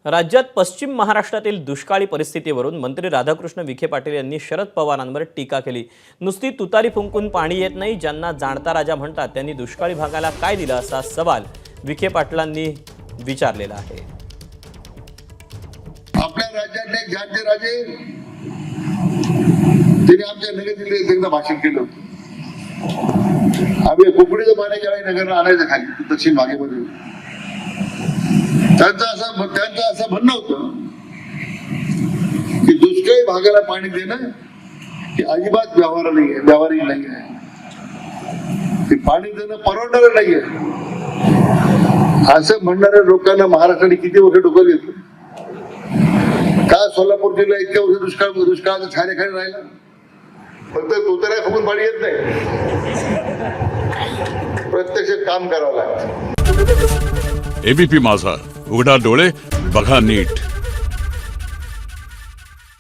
राज्यात पश्चिम महाराष्ट्रातील दुष्काळी परिस्थितीवरून मंत्री राधाकृष्ण विखे पाटील यांनी शरद पवारांवर टीका केली। नुसती तुतारी फुंकून पाणी येत नाही, ज्यांना जाणता राजा म्हणतात त्यांनी दुष्काळी भागाला काय दिलं असा सवाल विखे पाटलांनी विचारलेला आहे। आपल्या राज्यातले जाणते राजे त्यांनी आमच्या नगरजिल्ह्यात एकदा भाषण केलं होतं। आम्ही कुकडीचं पाणी ज्यावेळी नगरला आणायचं खाली दक्षिण भागेमध्ये, त्यांचं असं म्हणणं होतं की दुष्काळी भागाला पाणी देणं हे अजिबात व्यावहारिक नाही आहे, ते पाणी देणं परवडणारं नाही आहे। असं म्हणणाऱ्या लोकांना महाराष्ट्राने किती वर्ष डोकं घेतलं? का सोलापूर जिल्हा इतक्या वर्ष दुष्काळाचं छायाखाली राहिला? फक्त तुताऱ्या फुकून पाणी येत नाही, प्रत्यक्ष काम करावं लागतं। एबीपी माझा, उघडा डोळे बघा नीट।